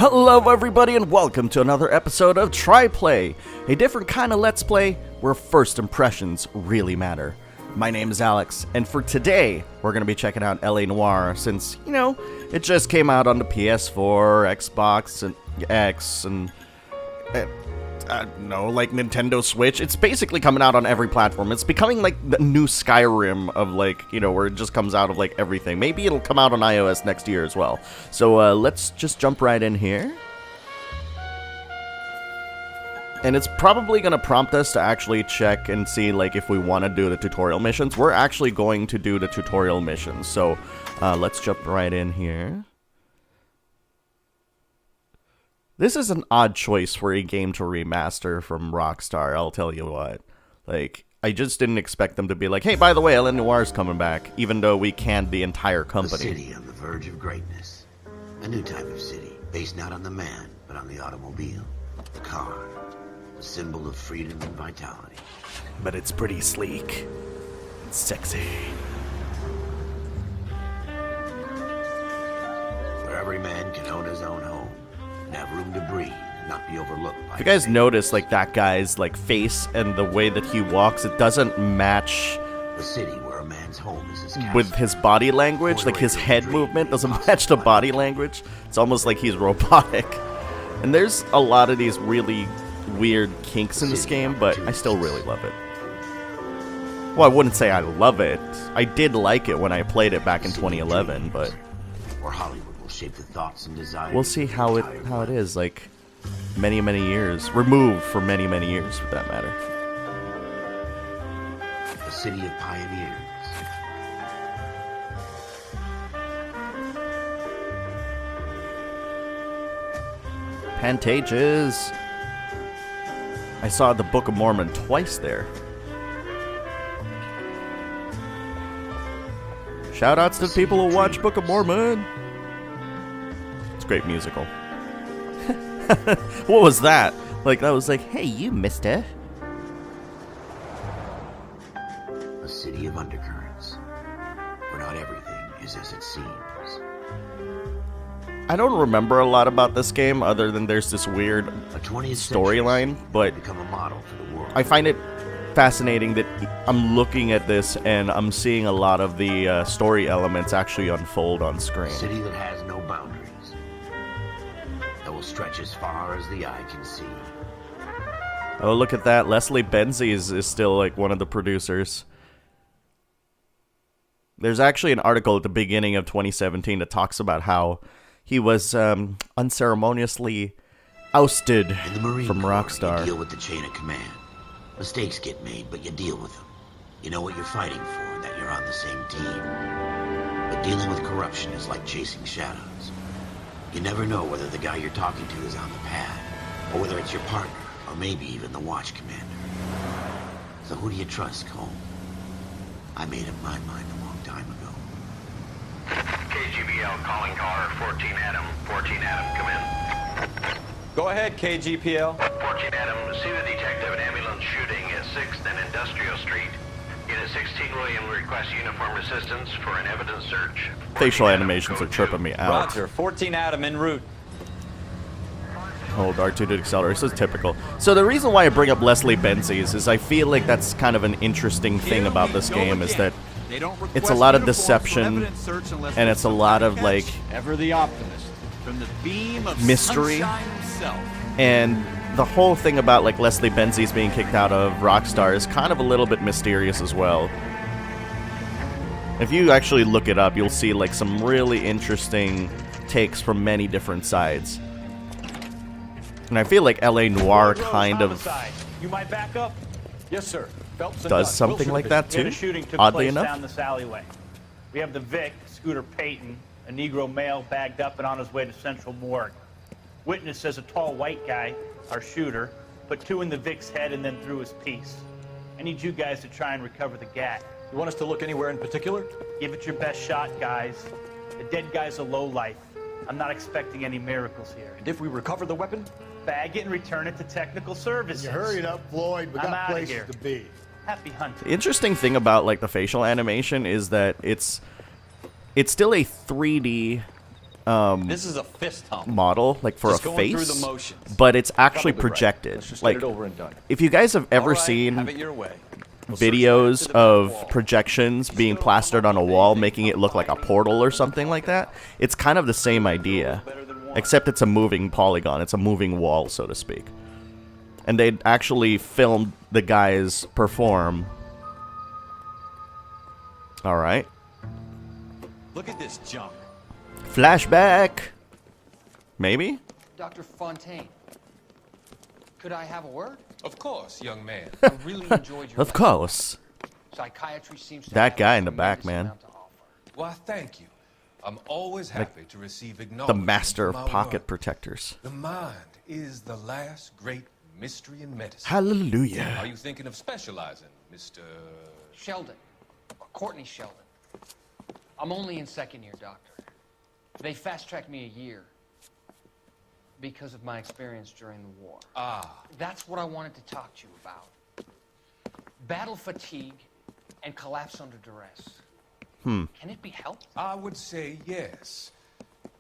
Hello everybody and welcome to another episode of Try Play, a different kind of Let's Play where first impressions really matter. My name is Alex, and for today, we're going to be checking out LA Noire since, you know, it just came out on the PS4, Xbox, and X, and I don't know, like Nintendo Switch. It's basically coming out on every platform. It's becoming like the new Skyrim of like, you know, where it just comes out of like everything. Maybe it'll come out on iOS next year as well. So let's just jump right in here. And it's probably going to prompt us to actually check and see like if we want to do the tutorial missions. We're actually going to do the tutorial missions. So let's jump right in here. This is an odd choice for a game to remaster from Rockstar, I'll tell you what. Like, I just didn't expect them to be like, hey, by the way, LA Noire's coming back, even though we canned the entire company. A city on the verge of greatness. A new type of city, based not on the man, but on the automobile. The car. A symbol of freedom and vitality. But it's pretty sleek. It's sexy. Where every man can own his own home. Have room to breathe and not be overlooked by. If you guys notice, like, that guy's like face and the way that he walks, it doesn't match the city where a man's home is his castle. With his body language. Like, his head movement doesn't match the body language. It's almost like he's robotic. And there's a lot of these really weird kinks in this game, but I still really love it. Well, I wouldn't say I love it. I did like it when I played it back in 2011, but or Hollywood will shape the thoughts and desires. We'll see how it is, like, many years. Removed for many years, for that matter. A city of pioneers. Pantages. I saw the Book of Mormon twice there. Shoutouts to the people who watch Book of Mormon. It's a great musical. What was that? Like, that was like, hey, you mister. A city of undercurrents, where not everything is as it seems. I don't remember a lot about this game other than there's this weird storyline, but become a model for the world. I find it fascinating that I'm looking at this and I'm seeing a lot of the story elements actually unfold on screen. A city that has no boundaries, that will stretch as far as the eye can see. Oh, look at that. Leslie Benzies is still like one of the producers. There's actually an article at the beginning of 2017 that talks about how he was unceremoniously ousted from Rockstar. You deal with the chain of command. Mistakes get made, but you deal with them. You know what you're fighting for, and that you're on the same team. But dealing with corruption is like chasing shadows. You never know whether the guy you're talking to is on the pad, or whether it's your partner, or maybe even the watch commander. So who do you trust, Cole? I made up my mind a long time ago. KGPL calling caller 14 Adam. 14 Adam, come in. Go ahead, KGPL. 14 Adam, see the detective an ambulance shooting at 6th and Industrial Street. Unit 16 William requests uniform assistance for an evidence search. Facial animations are tripping me out. Roger, 14 Adam en route. Hold R2 to accelerate. This is typical. So the reason why I bring up Leslie Benzies is I feel like that's kind of an interesting thing about this game is that it's a lot of deception and it's a lot of like ever the optimist from the beam of mystery. And the whole thing about like Leslie Benzies being kicked out of Rockstar is kind of a little bit mysterious as well. If you actually look it up, you'll see like some really interesting takes from many different sides. And I feel like LA Noire kind of You might back up? Yes, sir. does something like that too, oddly enough. Down this alleyway. We have the Vic, Scooter Payton, a Negro male bagged up and on his way to Central Morgue. Witness says a tall white guy, our shooter, put 2 in the Vic's head and then threw his piece. I need you guys to try and recover the gat. You want us to look anywhere in particular? Give it your best shot, guys. The dead guy's a lowlife. I'm not expecting any miracles here. And if we recover the weapon? Bag it and return it to technical services. You hurried up, Floyd. We got places to be. Happy hunting. The interesting thing about like the facial animation is that it's still a 3D This is a fist hump. model, like for Just a going through face, the motions. but it's actually Probably right. projected. Let's just Like, get it over and done. if you guys have ever All right, have seen it your way. videos of projections being plastered on a wall, making it look like a portal or something like that, it's kind of the same idea, except it's a moving polygon. It's a moving wall, so to speak. And they actually filmed the guys perform. All right. Look at this junk. Flashback. Maybe? Dr. Fontaine, could I have a word? Of course, young man. I really enjoyed your Of lecture. course. Psychiatry seems to That have guy a in the back, tremendous man. amount to offer. Why, thank you. I'm always happy to receive The acknowledgement master for of my pocket work. protectors. The mind is the last great mystery in medicine. Are Hallelujah. you thinking of specializing, Mr. Sheldon, or Courtney Sheldon. I'm only in second year, doctor. They fast-tracked me a year because of my experience during the war. Ah, That's what I wanted to talk to you about. Battle fatigue and collapse under duress. Can it be helped? I would say yes,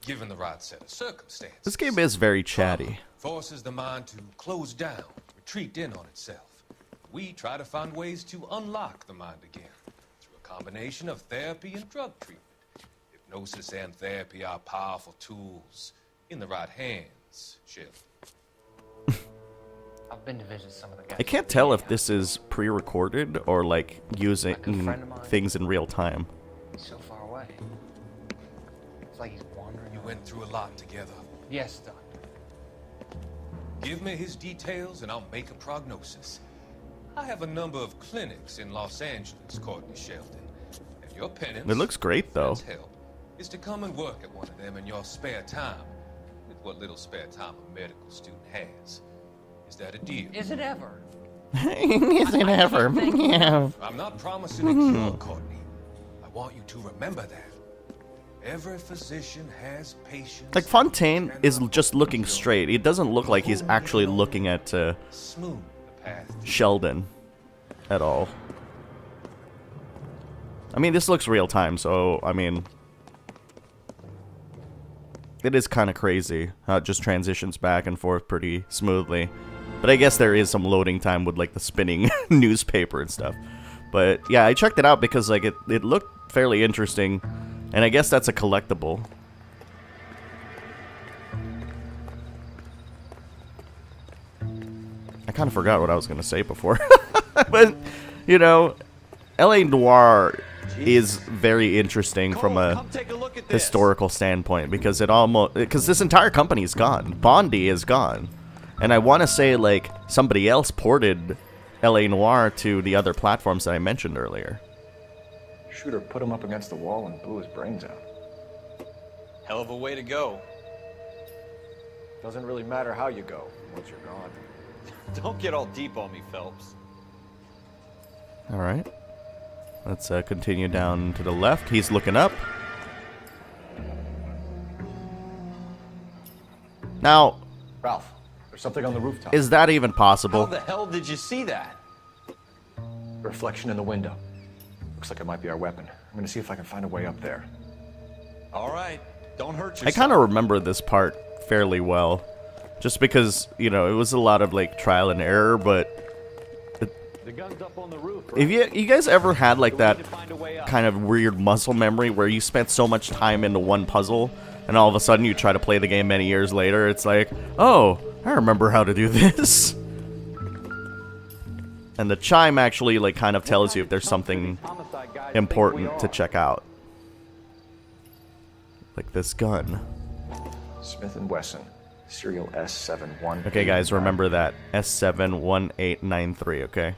given the right set of circumstances. This game is very chatty. Forces the mind to close down, retreat in on itself. We try to find ways to unlock the mind again through a combination of therapy and drug treatment. Hypnosis and therapy are powerful tools in the right hands, Shell. I've been to visit some of the guys. I can't tell if this is pre-recorded or like using friend of mine. things in real time. He's so far away. It's like he's wandering. You went through a lot together. Yes, doctor. Give me his details and I'll make a prognosis. I have a number of clinics in Los Angeles, Courtney Sheldon. And your penance, It looks great though. friend's help, is to come and work at one of them in your spare time. With what little spare time a medical student has. Is that a deal? Is it ever? Is it ever? Yeah. I'm not promising a cure, Courtney. I want you to remember that. Every physician has patients. Like Fontaine is just looking straight. It doesn't look like he's actually looking at Smooth the path to Sheldon at all. I mean, this looks real time, so I mean, it is kind of crazy how it just transitions back and forth pretty smoothly. But I guess there is some loading time with like the spinning newspaper and stuff. But yeah, I checked it out because like it looked fairly interesting, and I guess that's a collectible. I kind of forgot what I was gonna say before, but you know, LA Noire is very interesting from a Come take a look at this. historical standpoint because this entire company is gone. Bondi is gone, and I want to say like somebody else ported LA Noire to the other platforms that I mentioned earlier. Shooter put him up against the wall and blew his brains out. Hell of a way to go. Doesn't really matter how you go once you're gone. Don't get all deep on me, Phelps. All right, let's continue down to the left. He's looking up. Now, Ralph, there's something on the rooftop. is that even How possible? the hell did you see that? Reflection in the window. Looks like it might be our weapon. I'm gonna see if I can find a way up there. All right, don't hurt I yourself. kind of remember this part fairly well, just because, you know, it was a lot of like trial and error. But The gun's up on the roof. if you guys ever had like that To find a way up. kind of weird muscle memory where you spent so much time into one puzzle and all of a sudden you try to play the game many years later, it's like, oh, I remember how to do this. And the chime actually like kind of tells you if there's something important to check out. Like this gun. Smith & Wesson, serial S71. Okay, guys, remember that. S71893, okay?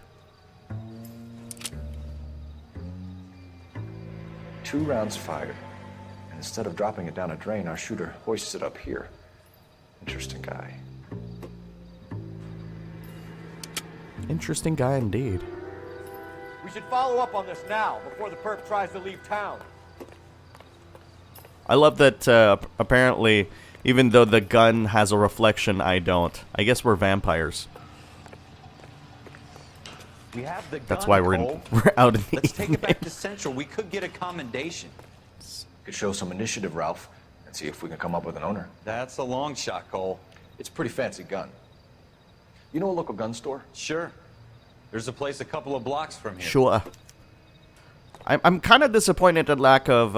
2 rounds fired. And instead of dropping it down a drain, our shooter hoists it up here. Interesting guy. Interesting guy indeed. We should follow up on this now, before the perp tries to leave town. I love that apparently, even though the gun has a reflection, I don't. I guess we're vampires. We have the gun, That's why we're Cole. out in the Let's take it back evening. to Central. We could get a commendation. Could show some initiative, Ralph, and See if we can come up with an owner. That's a long shot, Cole. It's a pretty fancy gun. You know a local gun store? Sure. There's a place a couple of blocks from here. Sure. I'm kind of disappointed at lack of,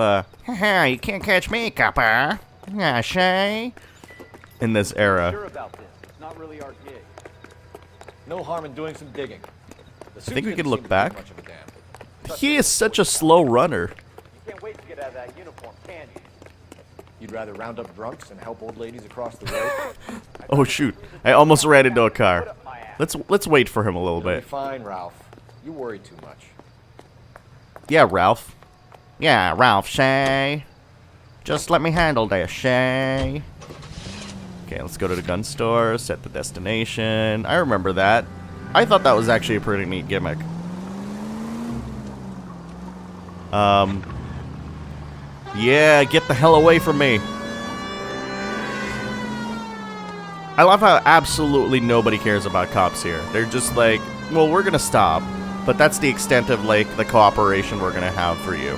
haha, you can't catch me, copper. Yeah, Shay. In this era. Sure about this. It's not really our gig. No harm in doing some digging. I think we could look back. He is such a slow runner. You can't wait to get out of that uniform, can you? You'd rather round up drunks and help old ladies across the road? Oh shoot! I almost ran into a car. Let's wait for him a little You'll be bit. fine, Ralph. You worry too much. Yeah, Ralph. Yeah, Ralph, Shay. Just let me handle this, Shay. Okay, let's go to the gun store, set the destination. I remember that. I thought that was actually a pretty neat gimmick. Yeah, get the hell away from me. I love how absolutely nobody cares about cops here. They're just like, well, we're gonna stop, but that's the extent of, like, the cooperation we're gonna have for you.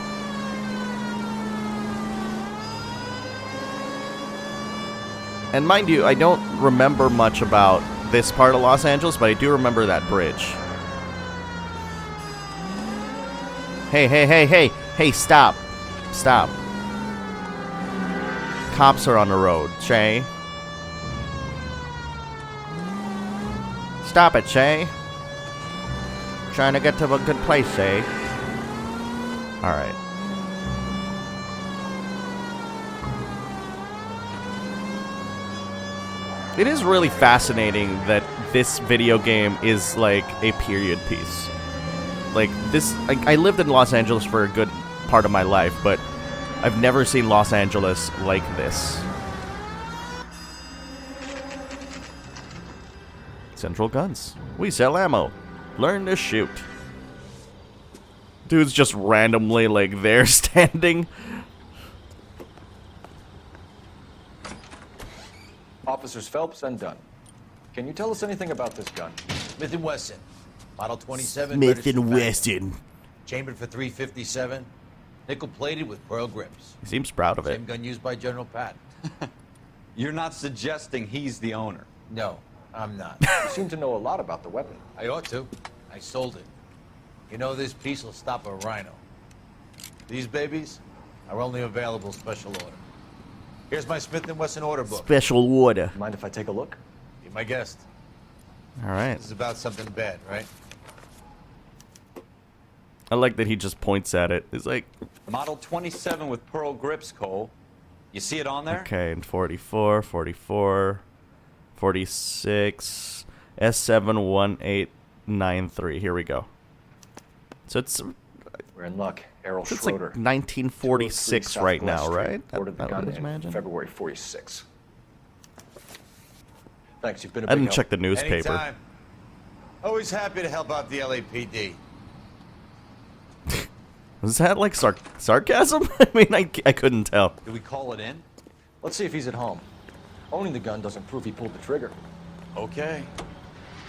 And mind you, I don't remember much about this part of Los Angeles, but I do remember that bridge. Hey, hey, hey, hey, hey, stop. Stop. Cops are on the road, Shay. Stop it, Shay. Trying to get to a good place, Shay. Alright. It is really fascinating that this video game is like a period piece. Like this, I lived in Los Angeles for a good part of my life, but I've never seen Los Angeles like this. Central Guns. We sell ammo. Learn to shoot. Dude's just randomly like there standing. Officers Phelps and Dunn. Can you tell us anything about this gun? Smith & Wesson. Model 27. Smith registered and factory. Wesson. Chambered for .357. Nickel-plated with pearl grips. He seems proud of it. Same gun used by General Patton. You're not suggesting he's the owner. No, I'm not. You seem to know a lot about the weapon. I ought to. I sold it. You know, this piece will stop a rhino. These babies are only available special order. Here's my Smith & Wesson order book. Special order. Mind if I take a look? Be my guest. All right. This is about something bad, right? I like that he just points at it. He's like, Model 27 with pearl grips, Cole. You see it on there? okay, and 44, 44, 46, S71893. Here we go. So it's We're in luck. Errol like Schroeder. 1946 203 right now, Southwest right? Street. Ordered the That gun would in imagine. February 46. Thanks, you've been a I big didn't help. check the newspaper. Anytime. Always happy to help out the LAPD. Was that like sarcasm? I mean, I couldn't tell. Do we call it in? Let's see if he's at home. Owning the gun doesn't prove he pulled the trigger. Okay.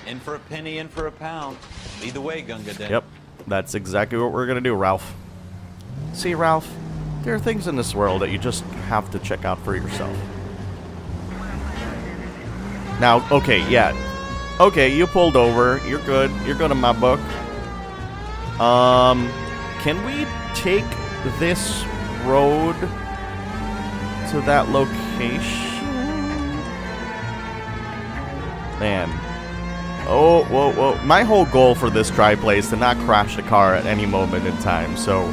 In for a penny, in for a pound. Lead the way, Gunga Din. Yep, that's exactly what we're gonna do, Ralph. See, Ralph, there are things in this world that you just have to check out for yourself. Now, okay, yeah. Okay, you pulled over. You're good. You're good in my book. Can we take this road to that location? Man. Oh, whoa, whoa. My whole goal for this tri-play is to not crash the car at any moment in time, so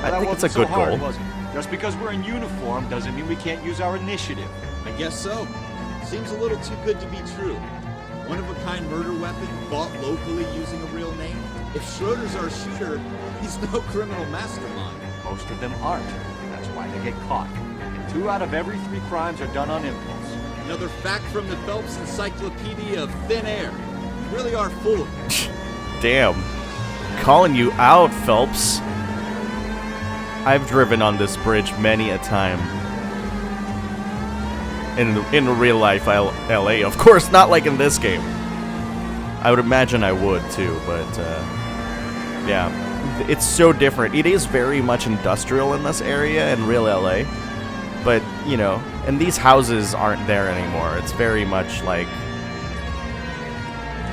I think it's a good goal. Just because we're in uniform doesn't mean we can't use our initiative. I guess so. Seems a little too good to be true. One-of-a-kind murder weapon bought locally using a real name. If Schroeder's our shooter, he's no criminal mastermind. Most of them aren't. That's why they get caught. And 2 out of every 3 crimes are done on impulse. Another fact from the Phelps Encyclopedia of Thin Air. You really are full of it. Damn. Calling you out, Phelps. I've driven on this bridge many a time. In real life LA. Of course, not like in this game. I would imagine I would too, but yeah. It's so different. It is very much industrial in this area in real LA. But, you know, and these houses aren't there anymore. It's very much like,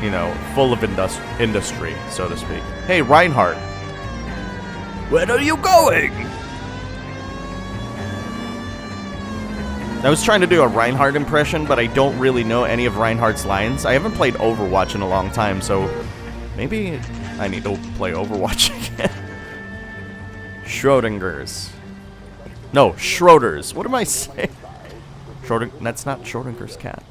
you know, full of industry, so to speak. Hey, Reinhardt. Where are you going? I was trying to do a Reinhardt impression, but I don't really know any of Reinhardt's lines. I haven't played Overwatch in a long time, so maybe I need to play Overwatch again. Schrodinger's. No, Schroeder's. What am I saying? That's not Schrodinger's cat.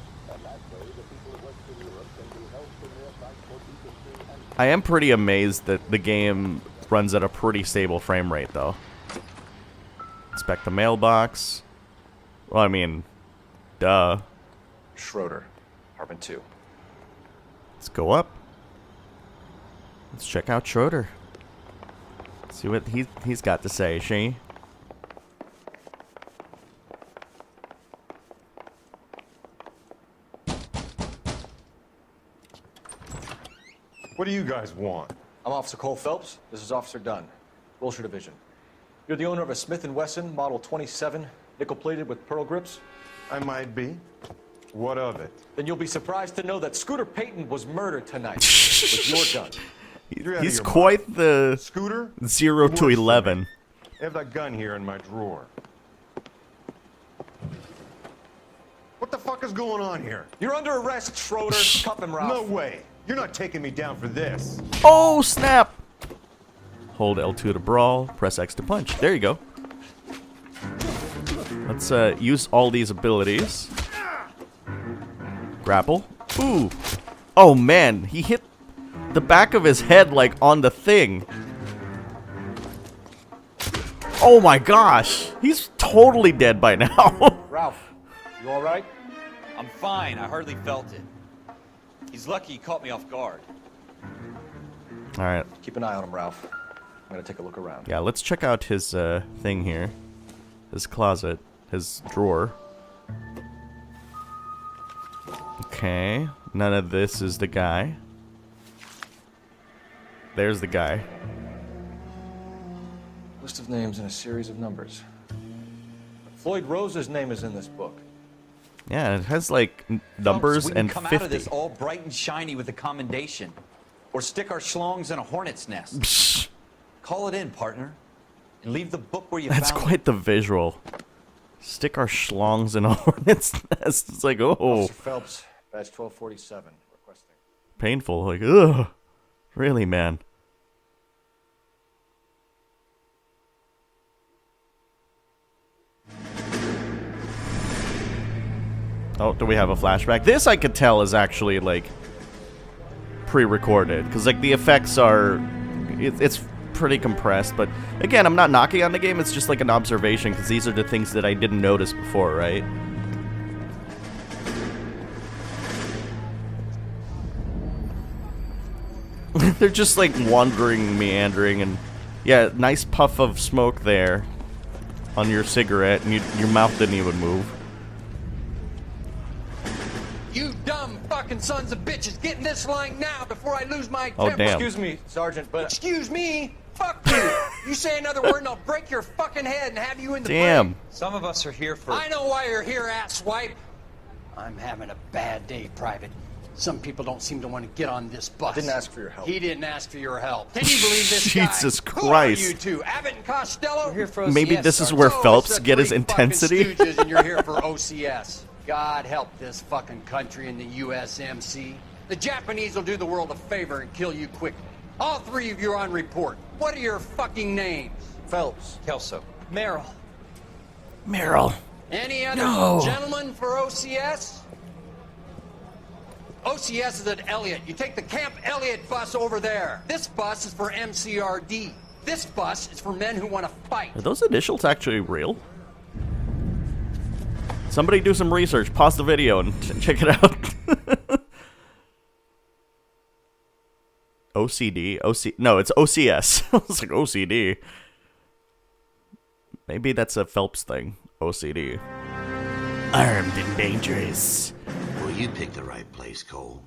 I am pretty amazed that the game runs at a pretty stable frame rate, though. Inspect the mailbox. Well, I mean, duh. Schroeder, apartment 2. Let's go up. Let's check out Schroeder. See what he's got to say, she. What do you guys want? I'm Officer Cole Phelps. This is Officer Dunn, Wilshire Division. You're the owner of a Smith & Wesson Model 27, nickel-plated with pearl grips? I might be. What of it? Then you'll be surprised to know that Scooter Payton was murdered tonight with your gun. He's quite the Scooter? 0 to 11. I have that gun here in my drawer. What the fuck is going on here? You're under arrest, Schroeder. Cuff him, Ralph. No way. You're not taking me down for this. Oh, snap! Hold L2 to brawl, press X to punch. There you go. Let's use all these abilities. Grapple. Ooh. Oh, man. He hit the back of his head, like, on the thing. Oh, my gosh. He's totally dead by now. Ralph, you all right? I'm fine. I hardly felt it. He's lucky he caught me off guard. All right. Keep an eye on him, Ralph. I'm gonna take a look around. Yeah, let's check out his thing here. His closet. His drawer. Okay. None of this is the guy. There's the guy. List of names and a series of numbers. Floyd Rose's name is in this book. Yeah, it has like numbers we can and come 50. out of this all bright and shiny with a commendation. Or stick our schlongs in a hornet's nest. Psh. Call it in, partner. And leave the book where you That's found quite the visual. Stick our schlongs in a hornet's nest. It's like, oh. Officer Phelps, badge 1247, requesting. Painful. Like, ugh. Really, man. Oh, do we have a flashback? This I could tell is actually, like, pre-recorded. Because, like, the effects are... It's pretty compressed. But, again, I'm not knocking on the game. It's just, like, an observation. Because these are the things that I didn't notice before, right? They're just, like, wandering, meandering. And, yeah, nice puff of smoke there on your cigarette. And your mouth didn't even move. You dumb fucking sons of bitches, get in this line now before I lose my Oh, temper. damn. Excuse me, Sergeant, but... Excuse me? Fuck you. You say another word and I'll break your fucking head and have you in the Damn. brain. Some of us are here for... I know why you're here, asswipe. I'm having a bad day, Private. Some people don't seem to want to get on this bus. Didn't ask for your help. He didn't ask for your help. Can you believe this guy? Jesus Who Christ. are you two? Abbott and Costello? We're here for OCS, Maybe this is Sergeant. where Oh, Phelps such get his three fucking intensity. stooges and you're here for OCS. God help this fucking country and the USMC. The Japanese will do the world a favor and kill you quickly. All three of you are on report. What are your fucking names? Phelps. Kelso. Merrill. Meryl. Any other No. gentlemen for OCS? OCS is at Elliott. You take the Camp Elliott bus over there. This bus is for MCRD. This bus is for men who want to fight. Are those initials actually real? Somebody do some research. Pause the video and check it out. OCD? No, it's OCS. I was like, OCD. Maybe that's a Phelps thing. OCD. Armed and dangerous. Well, you picked the right place, Cole.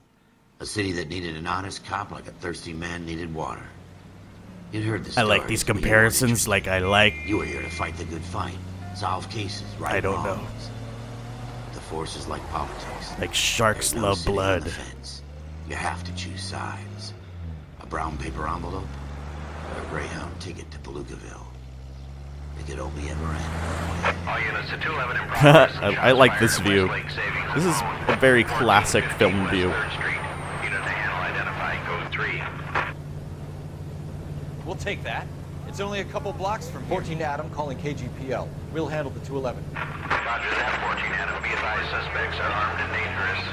A city that needed an honest cop like a thirsty man needed water. You'd heard the I like stories, these but you weren't comparisons interested. like I like... You were here to fight the good fight. solve cases, right? I don't know. wrongs. The force is like politics. Like sharks There's no love sitting on blood. the fence. You have to choose sides. A brown paper envelope or a Greyhound ticket to Palookaville. It could only ever end. All units to 211 in progress. I like this view. This is a very classic film view. 3rd Street. Unit to handle identify code 3. We'll take that. It's only a couple blocks from here. 14 Adam calling KGPL. We'll handle the 211. Roger that, 14 Adam. Be advised, suspects are armed and dangerous.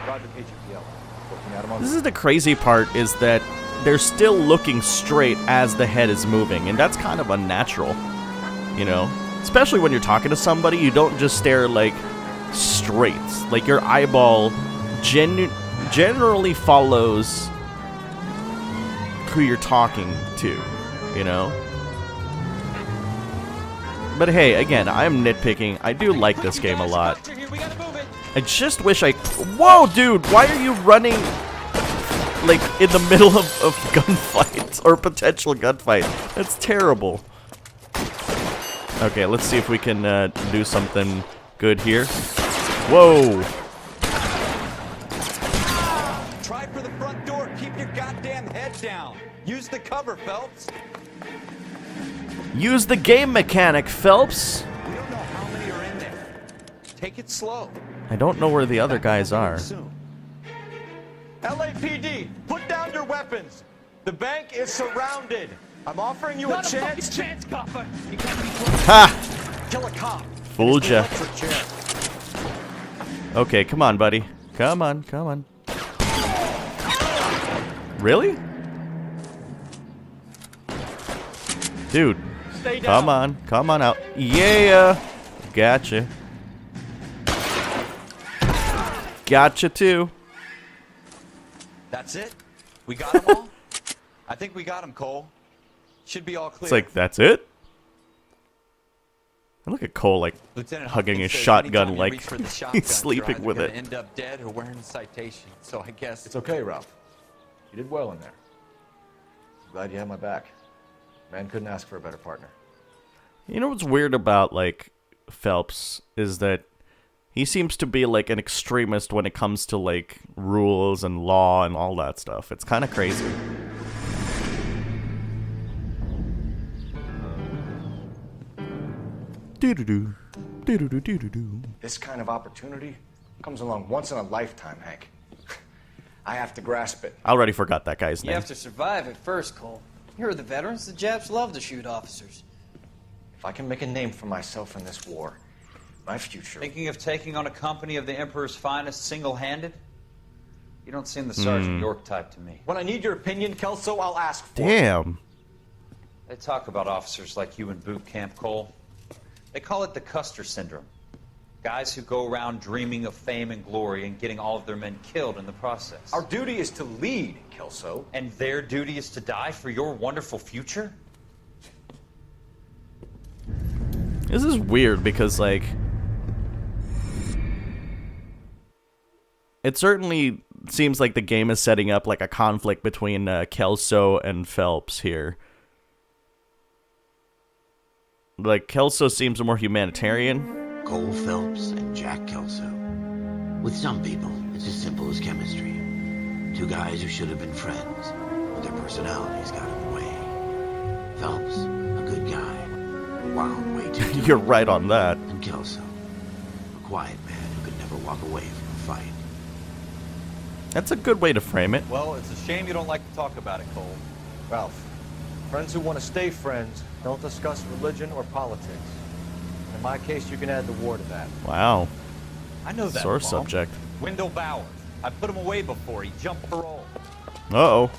Roger KGPL. 14 Adam on This is the crazy part, is that they're still looking straight as the head is moving, and that's kind of unnatural, you know? Especially when you're talking to somebody, you don't just stare, like, straight. Like, your eyeball generally follows who you're talking to, you know? But hey, again, I'm nitpicking. I do like this game a lot. I just wish I... Whoa, dude! Why are you running, like, in the middle of gunfights, or potential gunfight? That's terrible. Okay, let's see if we can do something good here. Whoa! Try for the front door. Keep your goddamn head down. Use the cover, Phelps. Use the game mechanic, Phelps! We don't know how many are in there. Take it slow. I don't know where the other guys are. LAPD, put down your weapons. The bank is surrounded. I'm offering you a chance. Ha! Kill a cop. Fooled ya. Electric chair. Okay, come on, buddy. Come on, come on. Really? Dude, Stay down. come on out. Yeah! Gotcha. Gotcha too. That's it? We got them all? I think we got them, Cole. Should be all clear. It's like, that's it? And look at Cole, like, Lieutenant hugging his Hopkins says shotgun anytime you like reach for the he's shotgun, sleeping you're either with gonna it. End up dead or wearing a citation. So I guess It's okay, Ralph. You did well in there. Glad you had my back. Man couldn't ask for a better partner. You know what's weird about, like, Phelps is that he seems to be, like, an extremist when it comes to, like, rules and law and all that stuff. It's kind of crazy. Doo-doo-doo. Doo-doo-doo, doo-doo-doo. This kind of opportunity comes along once in a lifetime, Hank. I have to grasp it. I already forgot that guy's You name. have to survive at first, Cole. Here are the veterans. The Japs love to shoot officers. If I can make a name for myself in this war, my future... Thinking of taking on a company of the Emperor's finest single-handed? You don't seem the Sergeant York type to me. When I need your opinion, Kelso, I'll ask for it. Damn. They talk about officers like you in boot camp, Cole. They call it the Custer syndrome. Guys who go around dreaming of fame and glory and getting all of their men killed in the process. Our duty is to lead, Kelso. And their duty is to die for your wonderful future? This is weird because, like, it certainly seems like the game is setting up, like, a conflict between Kelso and Phelps here. Like, Kelso seems more humanitarian. Cole Phelps and Jack Kelso. With some people, it's as simple as chemistry. Two guys who should have been friends, but their personalities got in the way. Phelps, a good guy, wound way too You're right on that. And Kelso, a quiet man who could never walk away from a fight. That's a good way to frame it. Well, it's a shame you don't like to talk about it, Cole. Ralph, friends who want to stay friends don't discuss religion or politics. In my case, you can add the war to that. Wow. I know that. Sore Paul. subject. Wendell Bowers. I put him away before. He jumped parole. Uh-oh.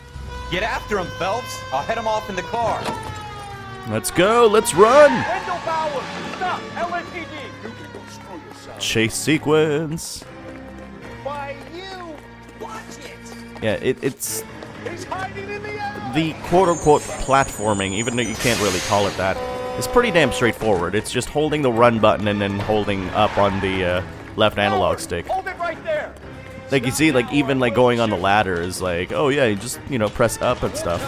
Get after him, Phelps. I'll head him off in the car. Let's go. Let's run. Wendell Bowers, stop! LAPD! You can go screw yourself. Chase sequence. Why, you? Watch it! Yeah, it's He's hiding in the alley! the quote-unquote platforming, even though you can't really call it that. It's pretty damn straightforward. It's just holding the run button and then holding up on the left analog stick. Hold it right there! Like, you see, like, even, like, going on the ladder is like, oh, yeah, you just, you know, press up and stuff.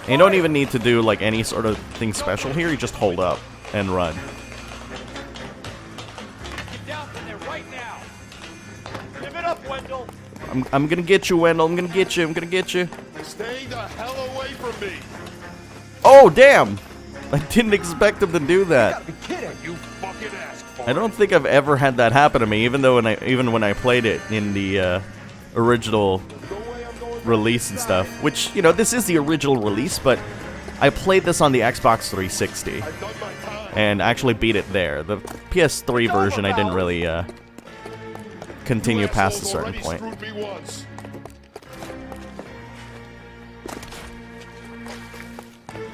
And you don't even need to do, like, any sort of thing special here. You just hold up. and run. Get down from there right now. Give it up, Wendell. I'm gonna get you, Wendell. I'm gonna get you. I'm gonna get you. Stay the hell away from me. Oh, damn. I didn't expect him to do that. You gotta be kidding. You fucking asked for it. I don't think I've ever had that happen to me, even when I played it in the original release and stuff. Which, you know, this is the original release, but I played this on the Xbox 360 and actually beat it there. The PS3 version, I didn't really continue past a certain point.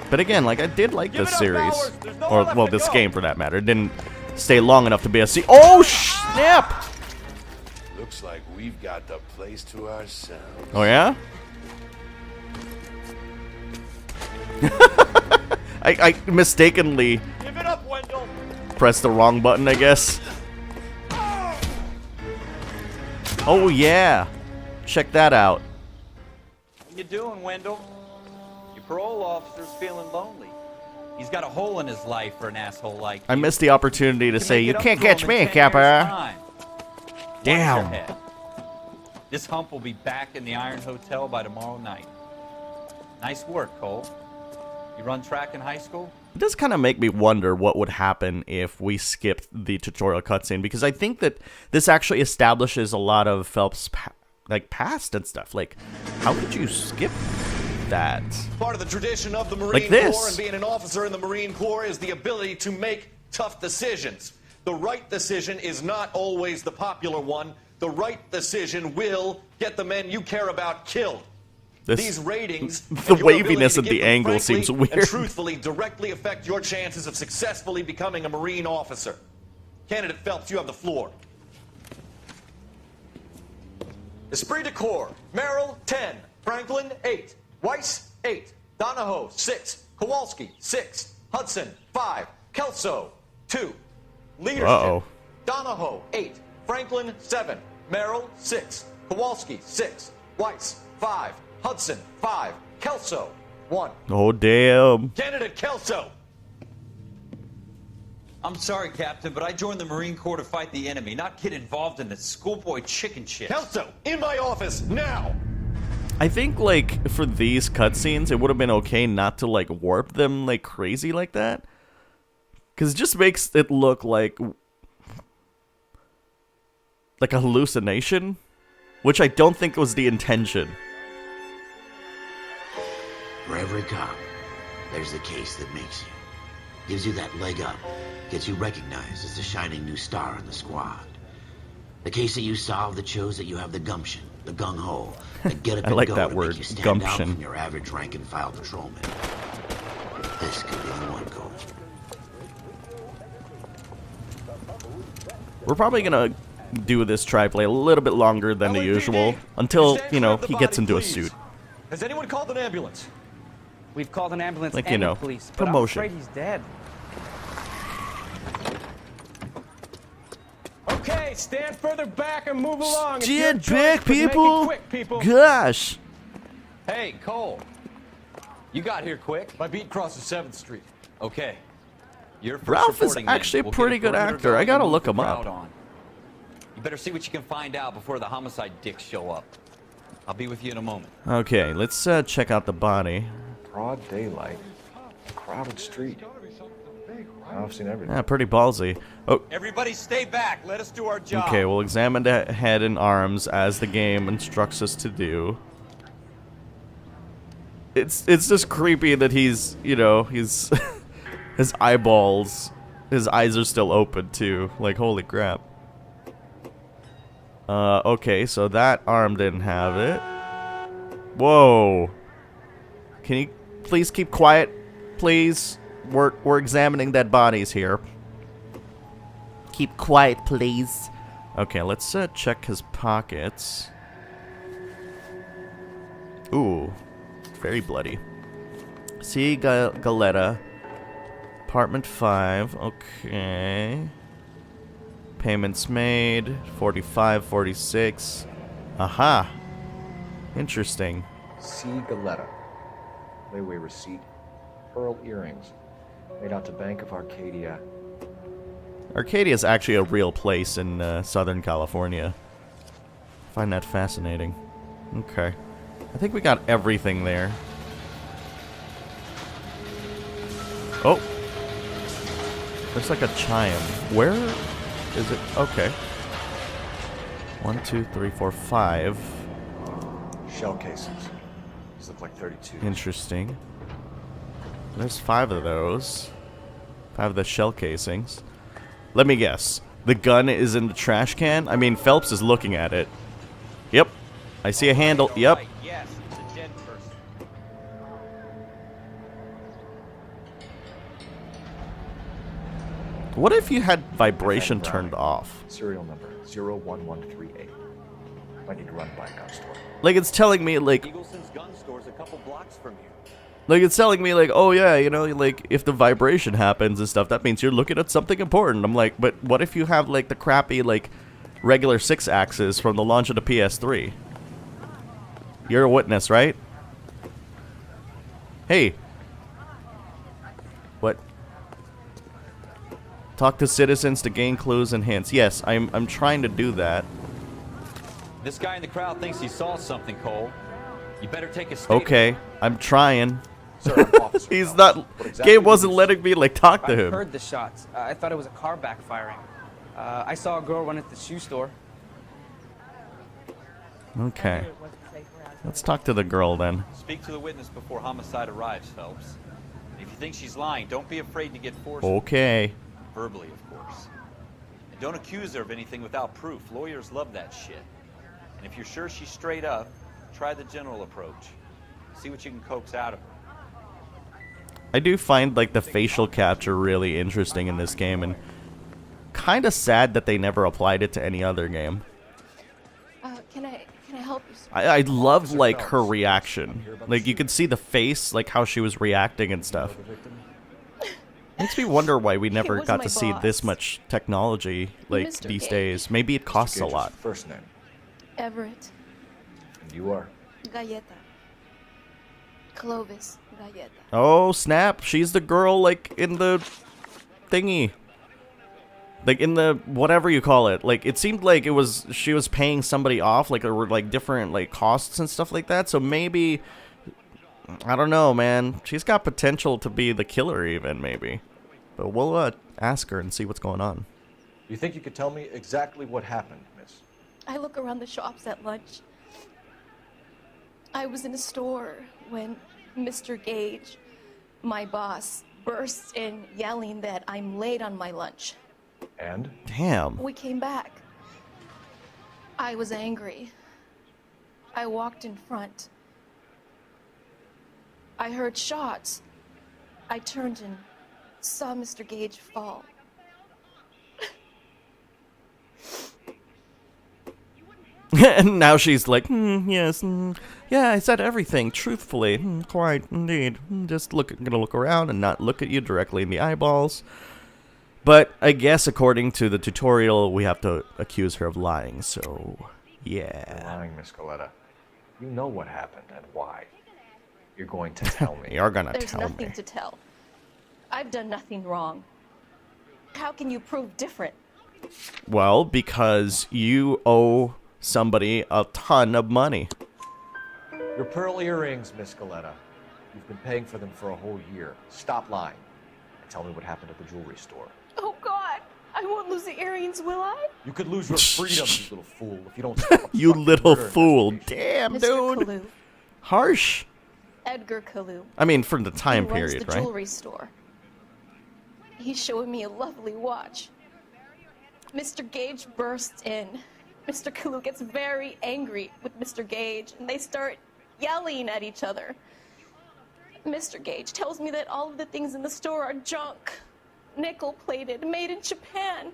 But again, like, I did like this series, or well, this game for that matter. It didn't stay long enough to be a Oh snap! Looks like we've got the place to ourselves. Oh yeah? I mistakenly Give it up, Wendell. pressed the wrong button, I guess. Oh yeah, check that out. What you doing, Wendell? Your parole officer's feeling lonely. He's got a hole in his life for an asshole like you. I missed the opportunity to say, "You can't catch me, Capper." Damn. This hump will be back in the Iron Hotel by tomorrow night. Nice work, Cole. You run track in high school? It does kind of make me wonder what would happen if we skipped the tutorial cutscene, because I think that this actually establishes a lot of Phelps' past and stuff. Like, how could you skip that? Part of the tradition of the Marine Like this. Corps and being an officer in the Marine Corps is the ability to make tough decisions. The right decision is not always the one. The right decision will get the men you care about killed. These ratings, the waviness of the angle seems weird. And truthfully directly affect your chances of successfully becoming a Marine officer. Candidate Phelps, you have the floor. Esprit de Corps, Merrill 10, Franklin 8, Weiss 8, Donahoe 6, Kowalski 6, Hudson 5, Kelso 2. Leadership, Donahoe 8, Franklin 7, Merrill 6, Kowalski 6, Weiss 5, Hudson 5, Kelso 1. Oh damn. Candidate Kelso. I'm sorry, Captain, but I joined the Marine Corps to fight the enemy, not get involved in the schoolboy chicken shit. Kelso, in my office now. I think, like, for these cutscenes, it would have been okay not to, like, warp them like crazy like that. Because it just makes it look like a hallucination, which I don't think was the intention. For every cop, there's the case that makes you. Gives you that leg up. Gets you recognized as the shining new star in the squad. The case that you solve that shows that you have the gumption, the gung-ho, the get up I and like go that to word, make you stand gumption. out from your average rank-and-file patrolman. This could be the one, Cole. We're probably gonna do this tri-play a little bit longer than the usual, until, you know, he gets into a suit. Has anyone called an ambulance? We've called an ambulance Like, and you know, the police, but promotion. I'm afraid he's dead. Okay, stand further back and move along. It's Stand your choice, back, but make it people. quick, people. Gosh. Hey, Cole. You got here quick. My beat crosses 7th Street. Okay. Your first Ralph is reporting man. actually a We'll pretty get good perimeter actor. I going gotta and look move him the up. crowd on. You better see what you can find out before the homicide dicks show up. I'll be with you in a moment. Okay, let's check out the body. Broad daylight. Crowded street. I've seen everything. Yeah, pretty ballsy. Oh, Everybody stay back. Let us do our job. okay, we'll examine the head and arms as the game instructs us to do. It's just creepy that he's, you know, he's his eyes are still open too. Like, holy crap. Okay, so that arm didn't have it. Whoa. Can you please keep quiet? Please. We're examining dead bodies here. Keep quiet, please. Okay, let's check his pockets. Ooh, very bloody. C. Galetta. Apartment 5. Okay. Payments made. 45, 46. Aha. Interesting. C. Galetta. Layaway receipt. Pearl earrings. Made out to Bank of Arcadia. Arcadia is actually a real place in Southern California. I find that fascinating. Okay. I think we got everything there. Oh! There's like a chime. Where is it? Okay. 1, 2, 3, 4, 5. Shell casings. These look like 32. Interesting. There's 5 of those. 5 of the shell casings. Let me guess. The gun is in the trash can? I mean, Phelps is looking at it. Yep. I see a handle. Yep. Yes, it's a dead person. What if you had vibration turned off? Serial number 01138. Might need to run by a gun store. Like, it's telling me, like... Eagleson's gun store's a couple blocks from here. Like, it's telling me, like, oh, yeah, you know, like, if the vibration happens and stuff, that means you're looking at something important. I'm like, but what if you have, like, the crappy, like, regular 6-axis from the launch of the PS3? You're a witness, right? Hey. What? Talk to citizens to gain clues and hints. Yes, I'm trying to do that. This guy in the crowd thinks he saw something, Cole. You better take a statement. Okay, I'm trying. Sir, I'm Officer He's Phelps. not... What exactly Gabe wasn't letting me, like, talk to I him. heard the shots. I thought it was a car backfiring. I saw a girl run at the shoe store. Okay. Let's talk to the girl, then. Speak to the witness before homicide arrives, Phelps. If you think she's lying, don't be afraid to get forced. Okay. Verbally, of course. And don't accuse her of anything without proof. Lawyers love that shit. And if you're sure she's straight up, try the general approach. See what you can coax out of her. I do find, like, the facial capture really interesting in this game, and kind of sad that they never applied it to any other game. Can I help you, sir? I love, like, her reaction. Like, you could see the face, like, how she was reacting and stuff. Makes me wonder why we never was got my to see boss. this much technology, like, Mr. these Gage. days. Maybe it costs a lot. First name. Everett. And you are? Galleta. Clovis. Galleta. Oh, snap. She's the girl, like, in the thingy. Like, in the, whatever you call it. Like, it seemed like it was, she was paying somebody off. Like, there were, like, different, like, costs and stuff like that. So maybe, I don't know, man. She's got potential to be the killer even, maybe. But we'll ask her and see what's going on. You think you could tell me exactly what happened, miss? I look around the shops at lunch. I was in a store when Mr. Gage, my boss, bursts in yelling that I'm late on my lunch. And? Damn. We came back. I was angry. I walked in front. I heard shots. I turned and saw Mr. Gage fall. And now she's like, yes, yeah, I said everything truthfully, quite indeed. Just gonna look around and not look at you directly in the eyeballs. But I guess according to the tutorial, we have to accuse her of lying. So, yeah. You're lying, Miss Coletta. You know what happened and why. You're going to tell me. You're gonna There's tell nothing me. to tell. I've done nothing wrong. How can you prove different? Well, because you owe somebody a ton of money. Your pearl earrings, Miss Coletta. You've been paying for them for a whole year. Stop lying. And tell me what happened at the jewelry store. Oh, God. I won't lose the earrings, will I? You could lose your freedom, you little fool, if you don't stop. You little fool. Damn, Mr. dude. Kalu. Harsh. Edgar Kalu. I mean, from the time He runs period, the right? jewelry store. He's showing me a lovely watch. Mr. Gage bursts in. Mr. Kalu gets very angry with Mr. Gage, and they start yelling at each other. Mr. Gage tells me that all of the things in the store are junk, nickel-plated, made in Japan,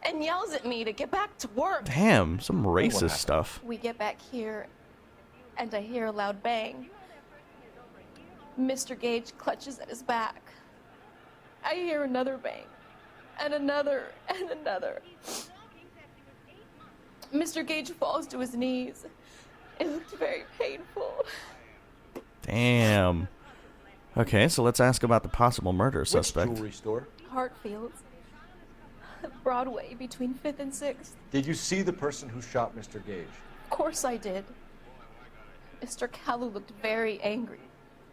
and yells at me to get back to work. Damn, some racist stuff. We get back here, and I hear a loud bang. Mr. Gage clutches at his back. I hear another bang, and another, and another. Mr. Gage falls to his knees. It looked very painful. Damn. Okay, so let's ask about the possible murder Which suspect. jewelry store? Hartfield's. Broadway between 5th and 6th. Did you see the person who shot Mr. Gage? Of course I did. Mr. Kalu looked very angry.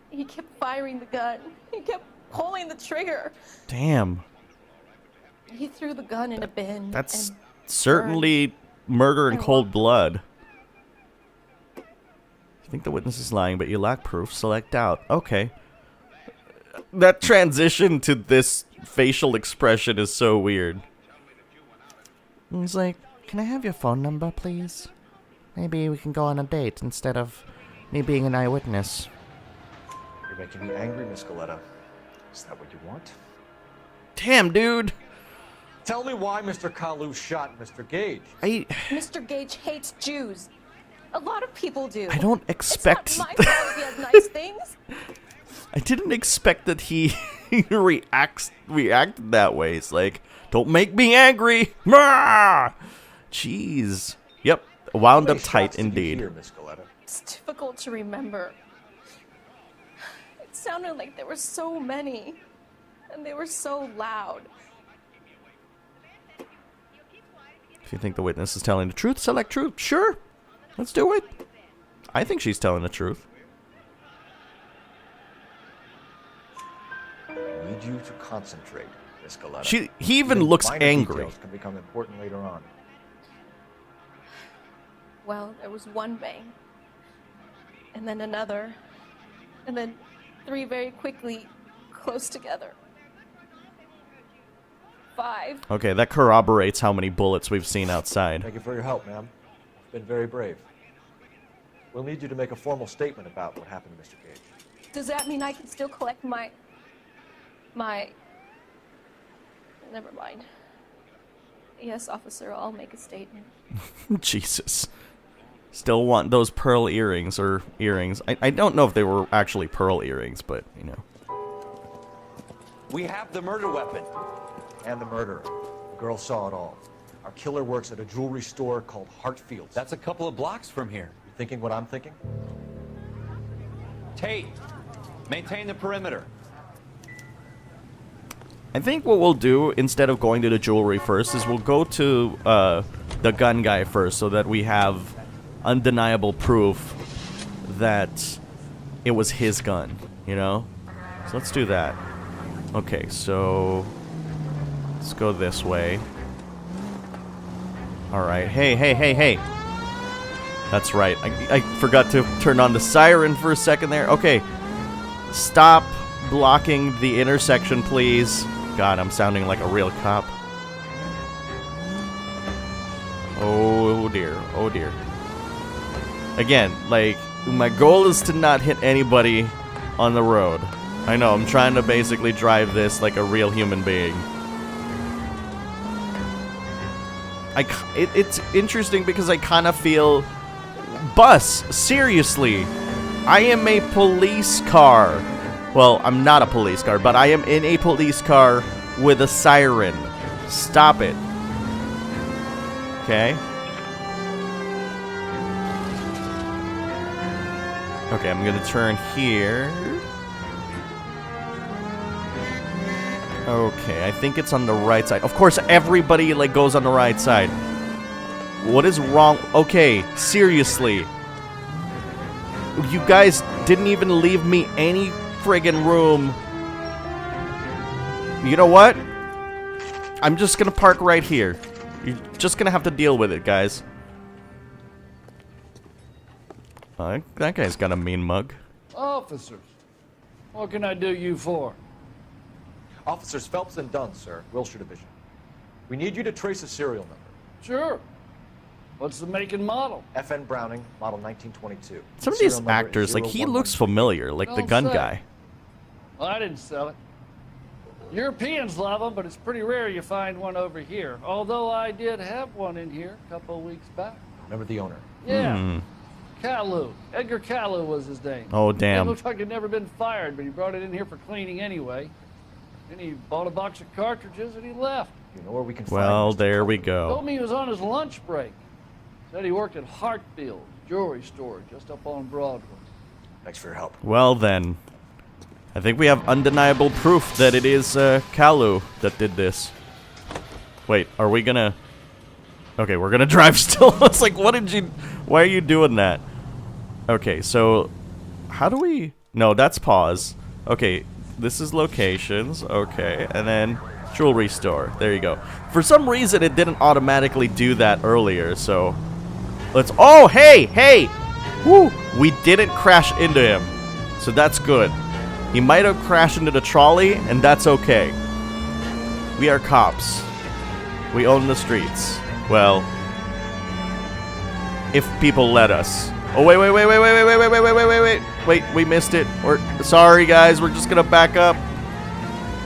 He kept firing the gun. He kept pulling the trigger. Damn. He threw the gun in a bin. That's and certainly murder in cold blood. You think the witness is lying, but you lack proof. Select out. Okay. That transition to this facial expression is so weird. He's like, can I have your phone number, please? Maybe we can go on a date instead of me being an eyewitness. You're making me angry, Miss Galetta. Is that what you want? Damn, dude. Tell me why Mr. Kalu shot Mr. Gage. Mr. Gage hates Jews. A lot of people do. I don't expect... It's not my fault if he has nice things. I didn't expect that he reacted that way. It's like, don't make me angry. Marr! Jeez. Yep. Wound up tight indeed. It's difficult to remember. It sounded like there were so many. And they were so loud. If you think the witness is telling the truth, select truth. Sure. Let's do it. I think she's telling the truth. I need you to concentrate, Miss Galetta. He even looks minor angry. Details can become important later on. Well, there was one bang. And then another. And then 3 very quickly, close together. 5. Okay, that corroborates how many bullets we've seen outside. Thank you for your help, ma'am. You've been very brave. We'll need you to make a formal statement about what happened to Mr. Gage. Does that mean I can still collect my... Never mind. Yes, officer, I'll make a statement. Jesus. Still want those pearl earrings, or earrings. I don't know if they were actually pearl earrings, but, you know. We have the murder weapon. And the murderer. The girl saw it all. Our killer works at a jewelry store called Hartfield's. That's a couple of blocks from here. You thinking what I'm thinking? Tate, maintain the perimeter. I think what we'll do, instead of going to the jewelry first, is we'll go to the gun guy first, so that we have undeniable proof that it was his gun, you know? So let's do that. Okay, so let's go this way. Alright, hey. That's right, I forgot to turn on the siren for a second there. Okay, stop blocking the intersection, please. God, I'm sounding like a real cop. Oh dear, oh dear. Again, like, my goal is to not hit anybody on the road. I know, I'm trying to basically drive this like a real human being. It's interesting because I kind of feel... Bus, seriously. I am a police car. Well, I'm not a police car, but I am in a police car with a siren. Stop it. Okay. Okay, I'm gonna turn here. Okay, I think it's on the right side. Of course, everybody, like, goes on the right side. What is wrong? Okay, seriously. You guys didn't even leave me any friggin' room. You know what? I'm just gonna park right here. You're just gonna have to deal with it, guys. That guy's got a mean mug. Officers, what can I do you for? Officers Phelps and Dunn, sir, Wilshire Division. We need you to trace a serial number. Sure. What's the make and model? FN Browning, model 1922. Some of these actors, like, he looks familiar, like the gun guy. Well, I didn't sell it. Europeans love them, but it's pretty rare you find one over here. Although I did have one in here a couple of weeks back. Remember the owner? Yeah. Kalu. Edgar Kalu was his name. Oh, damn. It looked like he'd never been fired, but he brought it in here for cleaning anyway. Then he bought a box of cartridges and he left. You know where we can find Well, there we go. Told me he was on his lunch break. Said he worked at Hartfield's jewelry store just up on Broadway. Thanks for your help. Well then. I think we have undeniable proof that it is Kalu that did this. Wait, are we gonna... Okay, we're gonna drive still. It's like, what did you... Why are you doing that? Okay, so... How do we... No, that's pause. Okay, this is locations. Okay, and then jewelry store. There you go. For some reason, it didn't automatically do that earlier, so... Let's... Oh, hey! Hey! Woo! We didn't crash into him. So that's good. He might have crashed into the trolley, and that's okay. We are cops. We own the streets. Well, if people let us. Oh, wait, we missed it. Or sorry, guys, we're just gonna back up.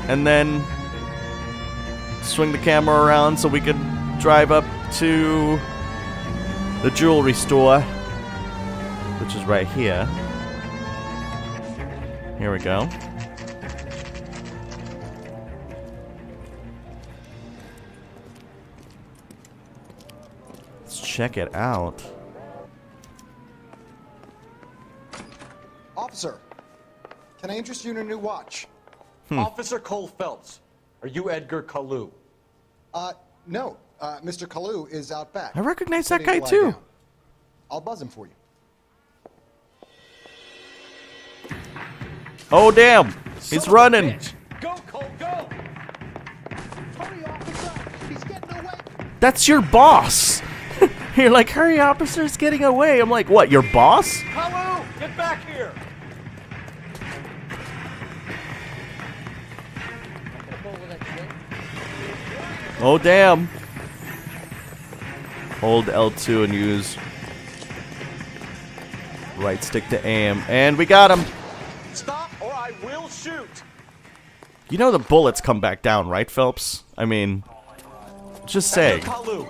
And then swing the camera around so we can drive up to the jewelry store, which is right here. Here we go. Let's check it out. Officer, can I interest you in a new watch? Officer Cole Phelps, are you Edgar Kalu? No. Mr. Kalu is out back. I recognize that Sitting guy to lie too. down. I'll buzz him for you. Oh, damn. He's running. Go, Cole, go! Hurry, officer! He's getting away! That's your boss. You're like, hurry, officer's getting away. I'm like, what, your boss? Kalu, get back here! Oh, damn. Hold L2 and use right stick to aim. And we got him. Stop or I will shoot! You know the bullets come back down, right, Phelps? I mean, just saying. Edgar Kalu,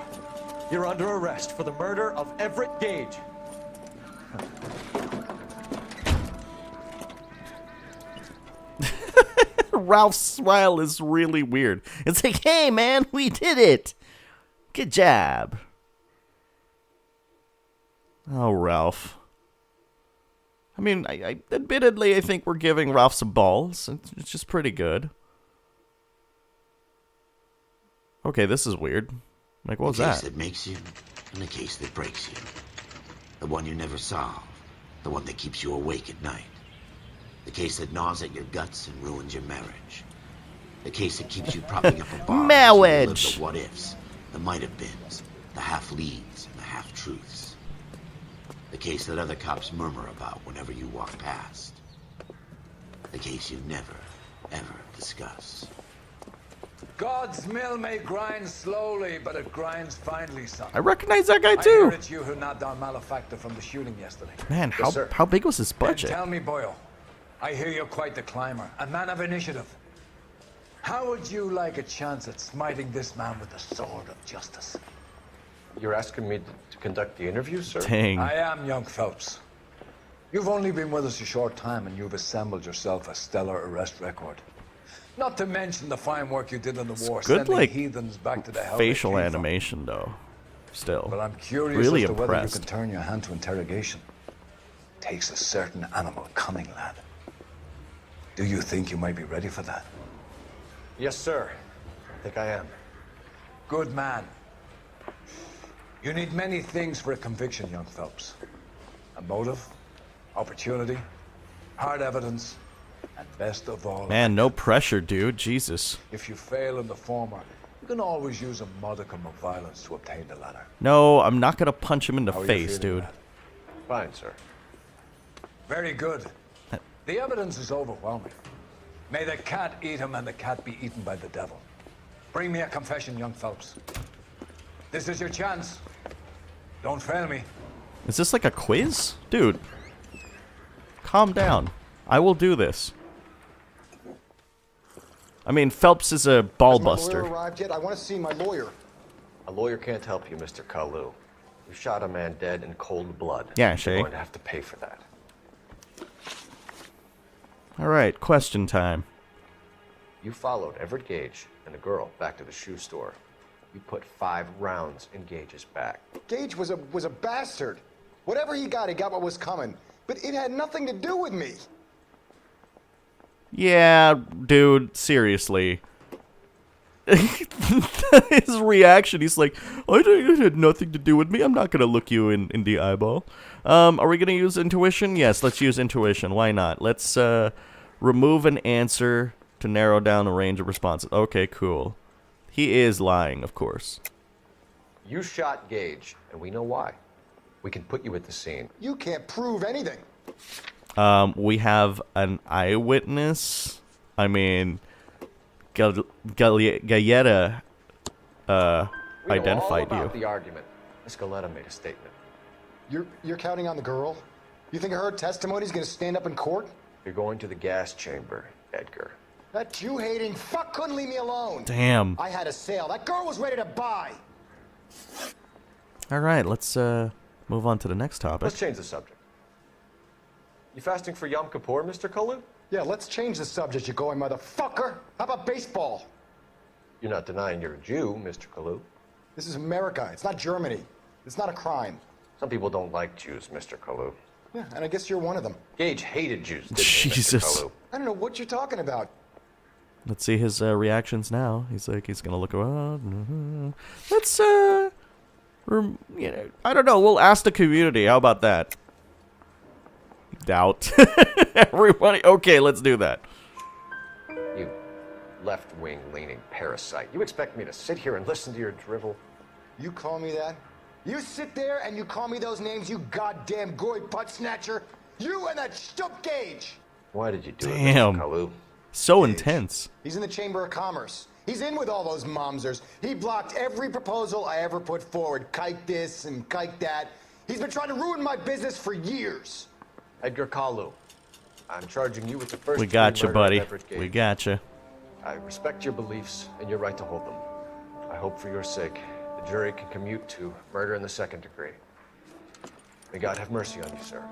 you're under arrest for the murder of Everett Gage. Ralph's smile is really weird. It's like, hey, man, we did it. Good job. Oh, Ralph. I mean, I admittedly, I think we're giving Ralph some balls. It's just pretty good. Okay, this is weird. Like, what was that? The case that makes you, and the case that breaks you. The one you never solve. The one that keeps you awake at night. The case that gnaws at your guts and ruins your marriage. The case that keeps you propping up a bar. Marriage. The what-ifs, the might-have-beens, the half-leads, and the half-truths. The case that other cops murmur about whenever you walk past. The case you never, ever discuss. God's mill may grind slowly, but it grinds finely, son. I recognize that guy I too. hear it's you who knocked down malefactor from the shooting yesterday. Man, how big was his budget? And tell me, Boyle, I hear you're quite the climber, a man of initiative. How would you like a chance at smiting this man with the sword of justice? You're asking me to conduct the interview, sir? Dang. I am, young Phelps. You've only been with us a short time, and you've assembled yourself a stellar arrest record. Not to mention the fine work you did in the war, Good, sending like, heathens back to the hell facial they came from. animation, though. Still. But I'm curious really as to whether you impressed. can turn your hand to interrogation. Takes a certain animal cunning, lad. Do you think you might be ready for that? Yes, sir. I think I am. Good man. You need many things for a conviction, young Phelps. A motive, opportunity, hard evidence, and best of all... Man, no pressure, dude. Jesus. If you fail in the former, you can always use a modicum of violence to obtain the latter. No, I'm not gonna punch him in the How are you face, feeling, dude. lad? Fine, sir. Very good. The evidence is overwhelming. May the cat eat him and the cat be eaten by the devil. Bring me a confession, young Phelps. This is your chance. Don't fail me. Is this like a quiz? Dude. Calm down. I will do this. I mean, Phelps is a ball Has my buster. lawyer arrived yet? I want to see my lawyer. A lawyer can't help you, Mr. Kalu. You shot a man dead in cold blood. Yeah, Shay. You're going to have to pay for that. Alright, question time. You followed Everett Gage and a girl back to the shoe store. You put 5 rounds in Gage's back. Gage was a bastard. Whatever he got what was coming. But it had nothing to do with me. Yeah, dude, seriously. His reaction, he's like, it had nothing to do with me. I'm not going to look you in the eyeball. Are we going to use intuition? Yes, let's use intuition. Why not? Let's remove an answer to narrow down the range of responses. Okay, cool. He is lying, of course. You shot Gage, and we know why. We can put you at the scene. You can't prove anything. We have an eyewitness. I mean, Galletta identified all you. about the argument. Miss Galletta made a statement. You're counting on the girl? You think her testimony is going to stand up in court? You're going to the gas chamber, Edgar. That Jew-hating fuck couldn't leave me alone. Damn. I had a sale. That girl was ready to buy. All right, let's move on to the next topic. Let's change the subject. You fasting for Yom Kippur, Mr. Kalu? Yeah, let's change the subject, you going motherfucker. How about baseball? You're not denying you're a Jew, Mr. Kalu. This is America. It's not Germany. It's not a crime. Some people don't like Jews, Mr. Kalu. Yeah, and I guess you're one of them. Gage hated Jews, didn't he, Jesus. Mr. Kalu? I don't know what you're talking about. Let's see his reactions now. He's like, he's gonna look around. Let's I don't know. We'll ask the community. How about that? Doubt. Everybody. Okay, let's do that. You left-wing leaning parasite. You expect me to sit here and listen to your drivel? You call me that? You sit there and you call me those names, you goddamn goy butt snatcher. You and that stup Gage. Why did you do it, Damn. Mr. Kalu? So intense. He's in the Chamber of Commerce. He's in with all those momsers. He blocked every proposal I ever put forward. Kike this and kike that. He's been trying to ruin my business for years. Edgar Kalu, I'm charging you with the first We got you, murder of buddy. Everett Gage. We got you. I respect your beliefs and your right to hold them. I hope for your sake the jury can commute to murder in the second degree. May God have mercy on you, sir.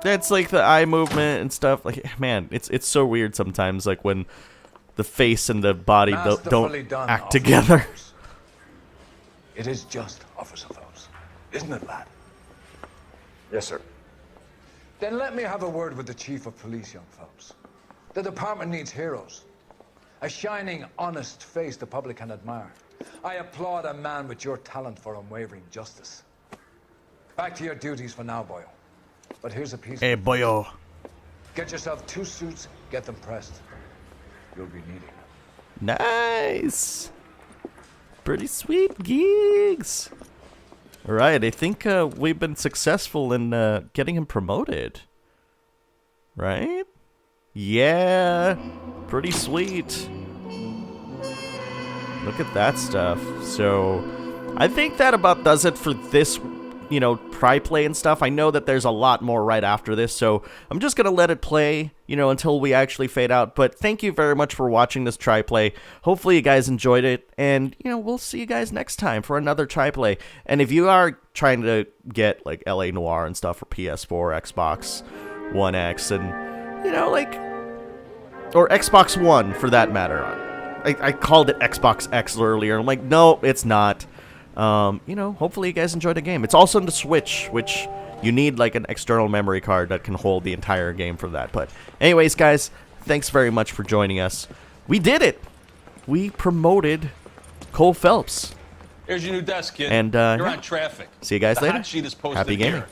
That's like the eye movement and stuff. Like, man, it's so weird sometimes. Like when the face and the body don't act together. It is just, Officer Phelps. Isn't it, lad? Yes, sir. Then let me have a word with the Chief of Police, young Phelps. The department needs heroes. A shining, honest face the public can admire. I applaud a man with your talent for unwavering justice. Back to your duties for now, boyo. But here's a piece. Hey, boyo. Get yourself 2 suits, get them pressed. You'll be needing them. Nice. Pretty sweet gigs. All right, I think we've been successful in getting him promoted. Right? Yeah. Pretty sweet. Look at that stuff. So, I think that about does it for this, try play and stuff. I know that there's a lot more right after this, so I'm just going to let it play, until we actually fade out. But thank you very much for watching this try play. Hopefully you guys enjoyed it, and, we'll see you guys next time for another try play. And if you are trying to get, like, LA Noire and stuff for PS4, Xbox One X, and, or Xbox One, for that matter. I called it Xbox X earlier. I'm like, no, it's not. Hopefully you guys enjoyed the game. It's also on the Switch, which you need like an external memory card that can hold the entire game for that. But anyways, guys, thanks very much for joining us. We did it. We promoted Cole Phelps. Here's your new desk, kid. And you're on traffic. See you guys the later. Hot sheet is posted Happy gaming. Here.